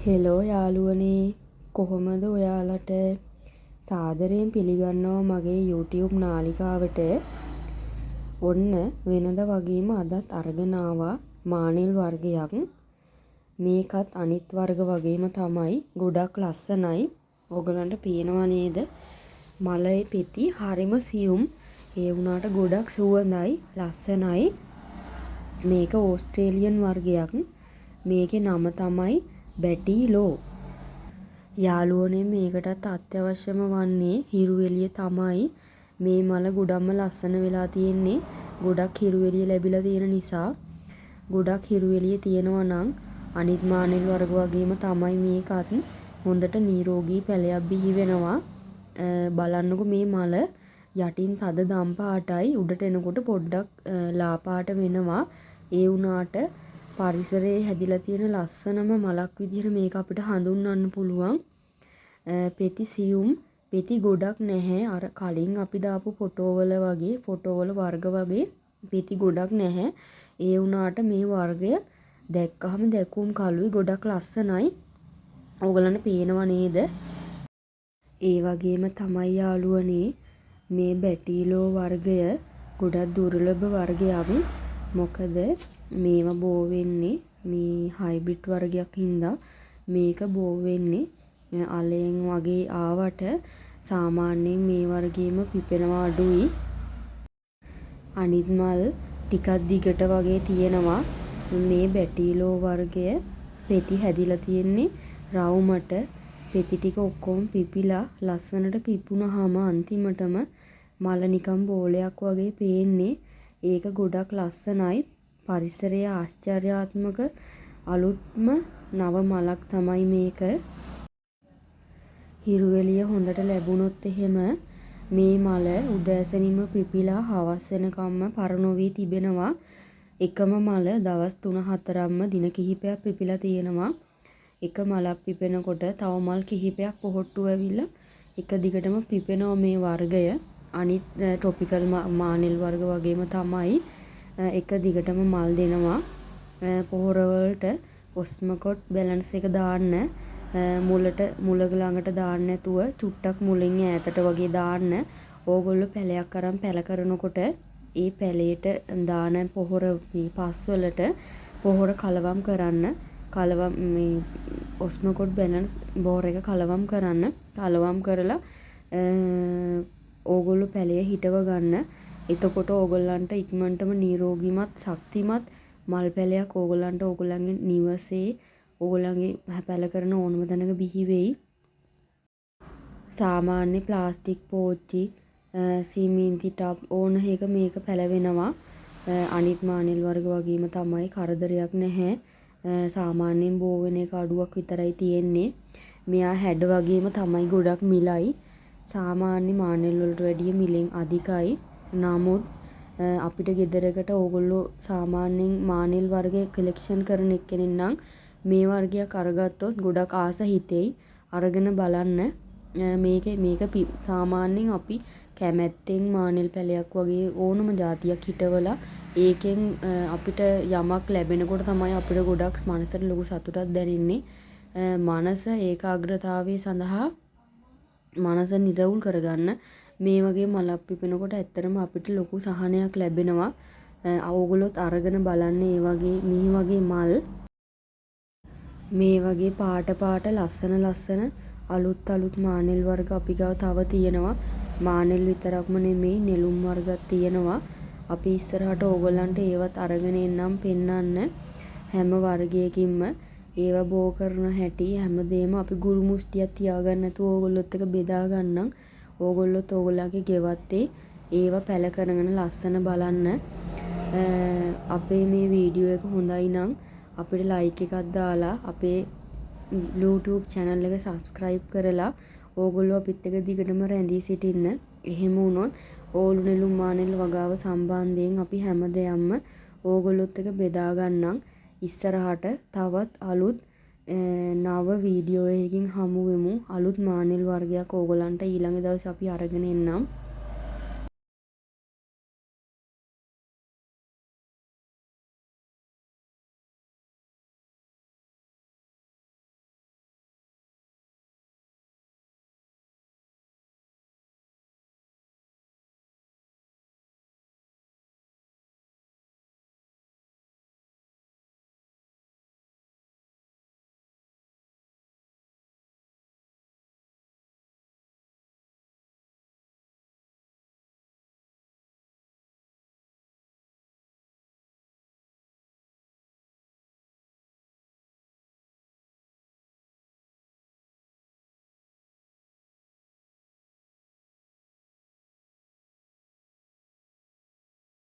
Hello යාළුවනේ කොහොමද ඔයාලට සාදරයෙන් පිළිගන්නවා මගේ YouTube නාලිකාවට. ඔන්න වෙනද වගේම අදත් අරගෙන ආවා මානෙල් වර්ගයක්. මේකත් අනිත් වර්ග වගේම තමයි, ගොඩක් ලස්සනයි. ඔයගලන්ට පේනවා නේද? මලේ පෙති හරිම සියුම්. ඒ වුණාට ගොඩක් සුවඳයි, ලස්සනයි. මේක ඕස්ට්‍රේලියන් වර්ගයක්. මේකේ නම තමයි බැටිලෝ. යාළුවනේ මේකටත් අත්‍යවශ්‍යම වන්නේ හිරු එළිය තමයි. මේ මල ගොඩක්ම ලස්සන වෙලා තියෙන්නේ. ගොඩක් හිරු එළිය ලැබිලා තියෙන නිසා. ගොඩක් හිරු එළිය තියෙනවා නම් අනිත් මානෙල් වර්ග වගේම තමයි මේකත් හොඳට නිරෝගී පැලයක් බිහි වෙනවා. බලන්නකො මේ මල යටින් තද දම් පාටයි, උඩට එනකොට පොඩ්ඩක් ලා පාට වෙනවා. ඒ වුණාට පරිසරයේ හැදිලා තියෙන ලස්සනම මලක් විදිහට මේක අපිට හඳුන්වන්න පුළුවන්. පෙති සියුම්, පෙති ගොඩක් නැහැ. අර කලින් අපි දාපු ෆොටෝවල වගේ, ෆොටෝවල වර්ග වගේ පෙති ගොඩක් නැහැ. ඒ වුණාට මේ වර්ගය දැක්කහම දැකුම් කළුයි, ගොඩක් ලස්සනයි. ඕගලන්ට පේනව නේද? ඒ වගේම තමයි යාළුවනේ මේ බැටිලෝ වර්ගය ගොඩක් දුර්ලභ වර්ගයක්. මොකද මේවා බෝ වෙන්නේ මේ හයිබ්‍රිඩ් වර්ගයක් හින්දා මේක බෝ වෙන්නේ අලෙන් වගේ ආවට සාමාන්‍යයෙන් මේ වර්ගයේම පිපෙනවා අඩුයි. අනිත් මල් ටිකක් දිගට වගේ තියෙනවා. මේ බැටිලෝ වර්ගය පෙති හැදිලා තියෙන්නේ රවුමට. පෙති ටික ඔක්කොම පිපිලා ලස්සනට පිපුණාම අන්තිමටම මල නිකන් බෝලයක් වගේ පේන්නේ. ඒක ගොඩක් ලස්සනයි. පරිසරයේ ආශ්චර්යාත්මක අලුත්ම නව මලක් තමයි මේක. හිරු එළිය හොඳට ලැබුණොත් එහෙම මේ මල උදෑසනින්ම පිපිලා හවස් වෙනකම්ම පරනොවී තිබෙනවා. එකම මල දවස් 3-4ක්ම දින කිහිපයක් පිපිලා තියෙනවා. එක මලක් පිපෙනකොට තව මල් කිහිපයක් පොහොට්ටු වෙවිලා එක දිගටම පිපෙනවා මේ වර්ගය. අනිත් ට්‍රොපිකල් මානෙල් වර්ග වගේම තමයි එක දිගටම මල් දෙනවා. පොහොර වලට ඔස්මකොට් බැලන්ස් එක දාන්න, මුල ළඟට දාන්න නැතුව චුට්ටක් මුලින් ඈතට වගේ දාන්න. ඕගොල්ලෝ පැලයක් අරන් පැල කරනකොට ඒ පැලේට දාන පොහොර පස් වලට පොහොර කලවම් කරන්න. කලවම් මේ ඔස්මකොට් බැලන්ස් බෝර එක කලවම් කරන්න. කලවම් කරලා ඕගොල්ලෝ පැලය හිටව ගන්න. එතකොට ඕගොල්ලන්ට ඉක්මනටම නිරෝගීමත් ශක්තිමත් මල් පැලයක් ඕගොල්ලන්ට ඕගොල්ලන්ගේ නිවසේ ඕගොල්ලන්ගේ පැල කරන ඕනම තැනක බිහි වෙයි. සාමාන්‍ය ප්ලාස්ටික් පෝච්චි, සිමෙන්ති ටබ් ඕන එක මේක පැලවෙනවා. අනිත් මානෙල් වර්ග වගේම තමයි, කරදරයක් නැහැ. සාමාන්‍යයෙන් බෝ වෙන එක අඩුවක් විතරයි තියෙන්නේ. මෙයා හැඩ වගේම තමයි, ගොඩක් මිලයි. සාමාන්‍ය මානෙල් වලට වැඩිය මිලෙන් අධිකයි. නමුත් අපිට ගෙදරකට ඕගොල්ලෝ සාමාන්‍යයෙන් මානෙල් වර්ග කලෙක්ෂන් කරන එක්කෙනෙක් නම් මේ වර්ගයක් අරගත්තොත් ගොඩක් ආස හිතෙයි. අරගෙන බලන්න. මේක සාමාන්‍යයෙන් අපි කැමැත්තෙන් මානෙල් පැලයක් වගේ ඕනම જાතියක් හිටවලා ඒකෙන් අපිට යමක් ලැබෙනකොට තමයි අපිට ගොඩක් මනසට ලොකු සතුටක් දැනෙන්නේ. මනස ඒකාග්‍රතාවය සඳහා මනස නිරවුල් කරගන්න මේ වගේ මලක් පිපෙනකොට ඇත්තටම අපිට ලොකු සහනයක් ලැබෙනවා. ඕගොල්ලොත් අරගෙන බලන්න මේ වගේ මල්, මේ වගේ පාට ලස්සන අලුත් මානෙල් වර්ග අපි ගාව තව තියෙනවා. මානෙල් විතරක්ම නෙමෙයි, නෙළුම් වර්ගත් තියෙනවා. අපි ඉස්සරහට ඕගොල්ලන්ට ඒවත් අරගෙන එන්නම්, පෙන්නන්න. හැම වර්ගයකින්ම ඒවා බෝ කරන හැටි හැමදේම අපි ගුරු මුස්ටියක් තියාගන්න නැතුව ඕගොල්ලොත් එක බෙදා ගන්නම්. ඕගොල්ලොත් ඕගොල්ලන්ගේ ගෙවත්තේ ඒවා පැල කරගෙන ලස්සන බලන්න. අපේ මේ වීඩියෝ එක හොඳයි නම් අපිට ලයික් එකක් දාලා අපේ YouTube channel එක subscribe කරලා ඕගොල්ලෝ අපිත් එක්ක දිගටම රැඳී සිටින්න. එහෙම වුණොත් ඕලු නෙළුම් මානෙල් වගාව සම්බන්ධයෙන් අපි හැම දෙයක්ම ඕගොල්ලොත් එක්ක බෙදා ගන්නම්. ඉස්සරහට තවත් අලුත් නව වීඩියෝ එකකින් හමු වෙමු. අලුත් මානෙල් වර්ගයක් ඕගොල්ලන්ට ඊළඟ දවසේ අපි අරගෙන එන්නම්.